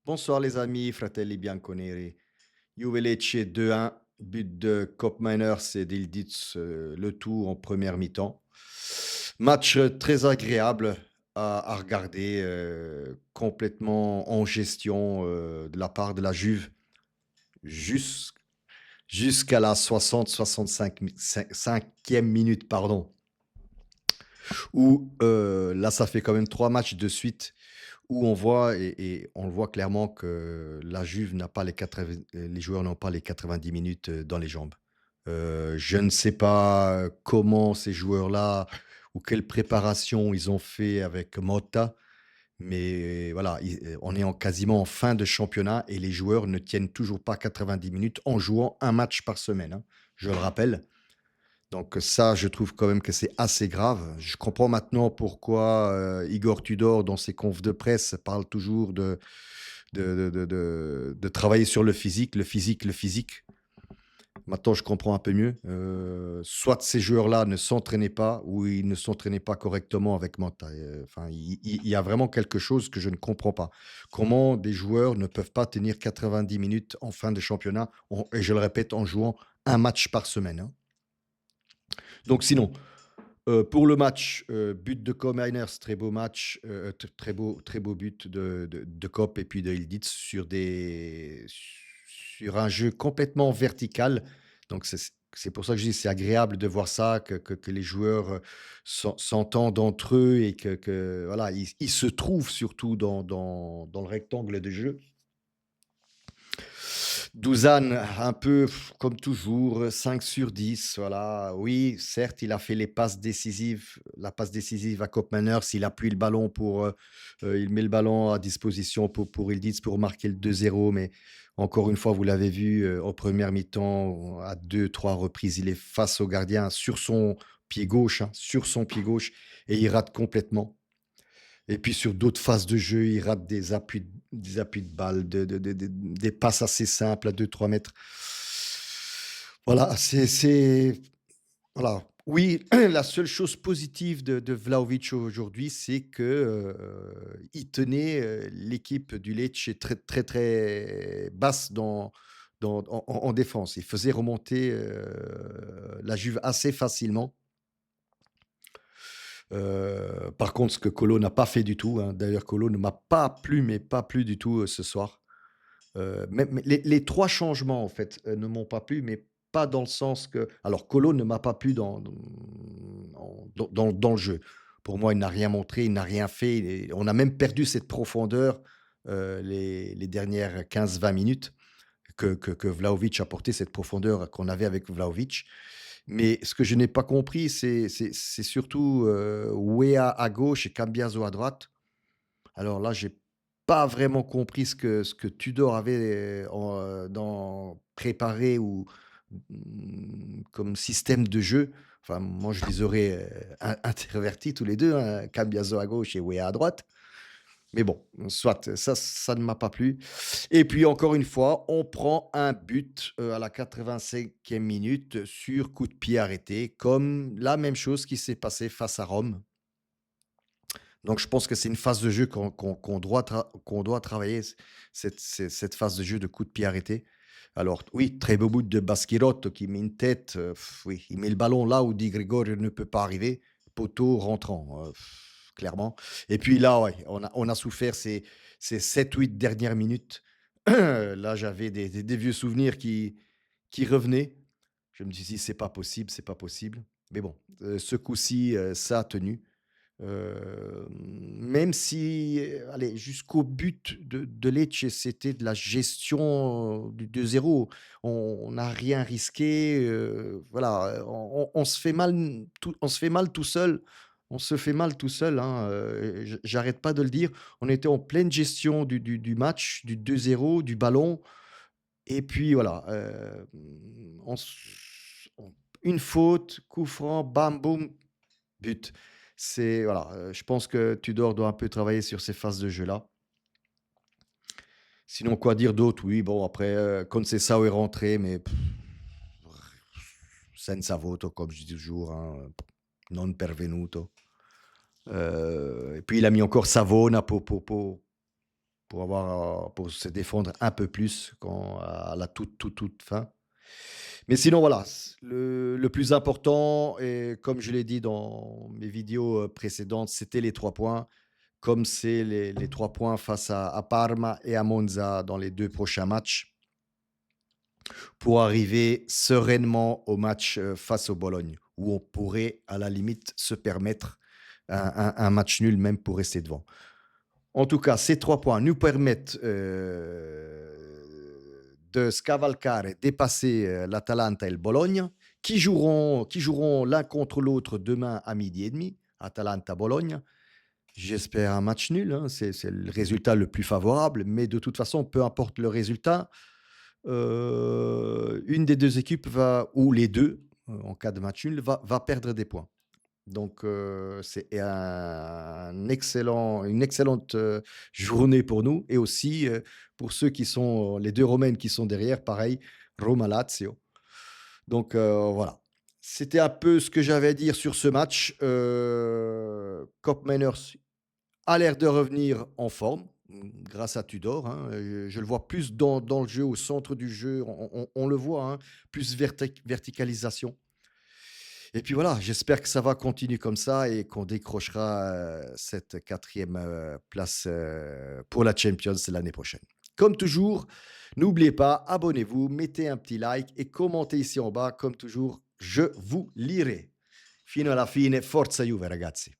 Bonsoir les amis, fratelli bianconeri. Juve Lecce 2-1, but de Kopp Meiners et d'Ildiz, le tout en première mi-temps. Match très agréable à regarder, complètement en gestion de la part de la Juve jus- jusqu'à la 60-65e minute, pardon, où là ça fait quand même 3 matchs de suite où on voit et on le voit clairement que la Juve n'a pas les joueurs n'ont pas les 90 minutes, dans les jambes. Je ne sais pas comment ces joueurs-là ou quelle préparation ils ont fait avec Motta, mais voilà, on est quasiment en fin de championnat et les joueurs ne tiennent toujours pas 90 minutes en jouant un match par semaine, hein, je le rappelle. Donc ça, je trouve quand même que c'est assez grave. Je comprends maintenant pourquoi Igor Tudor, dans ses confs de presse, parle toujours de travailler sur le physique, le physique, le physique. Maintenant, je comprends un peu mieux. Soit ces joueurs-là ne s'entraînaient pas ou ils ne s'entraînaient pas correctement avec Manta. Enfin, il y a vraiment quelque chose que je ne comprends pas. Comment des joueurs ne peuvent pas tenir 90 minutes en fin de championnat, et je le répète, en jouant un match par semaine, hein. Donc sinon, pour le match, but de Co Miners, très beau match, très beau but de Kopp et puis de Ildiz sur un jeu complètement vertical. Donc c'est pour ça que je dis c'est agréable de voir ça, que les joueurs s'entendent entre eux et voilà, ils se trouvent surtout dans le rectangle de jeu. Douzan, un peu comme toujours, 5 sur 10. Voilà. Oui, certes, il a fait la passe décisive à Koopmeiners. Il appuie le ballon il met le ballon à disposition pour Ildiz pour marquer le 2-0. Mais encore une fois, vous l'avez vu en première mi-temps, à deux, trois reprises, il est face au gardien sur son pied gauche, hein, sur son pied gauche, et il rate complètement. Et puis sur d'autres phases de jeu, il rate des appuis de balle, des passes assez simples à 2-3 mètres. Voilà, voilà. Oui, la seule chose positive de Vlahovic aujourd'hui, c'est que il tenait l'équipe du Lecce très, très, très basse en défense. Il faisait remonter la Juve assez facilement. Par contre, ce que Colo n'a pas fait du tout, hein, d'ailleurs Colo ne m'a pas plu, mais pas plu du tout, ce soir. Même les 3 changements en fait, ne m'ont pas plu, mais pas dans le sens que alors Colo ne m'a pas plu dans le jeu. Pour moi, il n'a rien montré, il n'a rien fait et on a même perdu cette profondeur, les dernières 15-20 minutes que Vlahovic apportait, cette profondeur qu'on avait avec Vlahovic. Mais ce que je n'ai pas compris, c'est surtout, Weah à gauche et Cambiaso à droite. Alors là, j'ai pas vraiment compris ce que Tudor avait, préparé ou, comme système de jeu. Enfin, moi, je les aurais, intervertis tous les 2, hein, Cambiaso à gauche et Weah à droite. Mais bon, soit, ça ne m'a pas plu. Et puis encore une fois, on prend un but, à la 85e minute sur coup de pied arrêté, comme la même chose qui s'est passée face à Rome. Donc je pense que c'est une phase de jeu qu'on doit travailler, cette phase de jeu de coup de pied arrêté. Alors oui, très beau but de Baschirotto qui met une tête, oui, il met le ballon là où Di Gregorio ne peut pas arriver, poteau rentrant, clairement. Et puis là, ouais, on a souffert ces 7-8 dernières minutes. Là, j'avais des vieux souvenirs qui revenaient. Je me suis dit: «C'est pas possible, c'est pas possible». Mais bon, ce coup-ci, ça a tenu. Même si, allez, jusqu'au but de Lecce, c'était de la gestion du 2-0. On n'a rien risqué, voilà, on se fait mal tout seul. On se fait mal tout seul, hein, j'arrête pas de le dire. On était en pleine gestion du match, du 2-0, du ballon et puis voilà, on s on une faute, coup franc, bam boum, but. C'est voilà, je pense que Tudor doit un peu travailler sur ces phases de jeu-là. Sinon, quoi dire d'autre? Oui, bon, après, Conceição est rentré, mais senza voto, comme je dis toujours, hein, non pervenuto. Et puis il a mis encore Savona pour se défendre un peu plus quand, à la toute fin. Mais sinon, voilà, le plus important, et comme je l'ai dit dans mes vidéos précédentes, c'était les 3 points. Comme c'est les 3 points face à Parma et à Monza dans les 2 prochains matchs, pour arriver sereinement au match face au Bologne, où on pourrait à la limite se permettre un match nul, même pour rester devant. En tout cas, ces 3 points nous permettent de scavalcare, dépasser l'Atalanta et le Bologne, qui joueront l'un contre l'autre demain à 12h30, Atalanta-Bologne. J'espère un match nul, hein, c'est le résultat le plus favorable, mais de toute façon, peu importe le résultat, une des 2 équipes va, ou les 2, en cas de match nul, va perdre des points. Donc c'est une excellente journée pour nous, et aussi pour ceux qui sont les 2 Romaines qui sont derrière, pareil, Roma-Lazio. Donc voilà. C'était un peu ce que j'avais à dire sur ce match. Koopmeiners a l'air de revenir en forme, grâce à Tudor, hein. Je le vois plus dans le jeu, au centre du jeu, on le voit, hein, plus verticalisation. Et puis voilà, j'espère que ça va continuer comme ça et qu'on décrochera cette quatrième place pour la Champions l'année prochaine. Comme toujours, n'oubliez pas, abonnez-vous, mettez un petit like et commentez ici en bas. Comme toujours, je vous lirai. Fino alla fine, forza Juve ragazzi.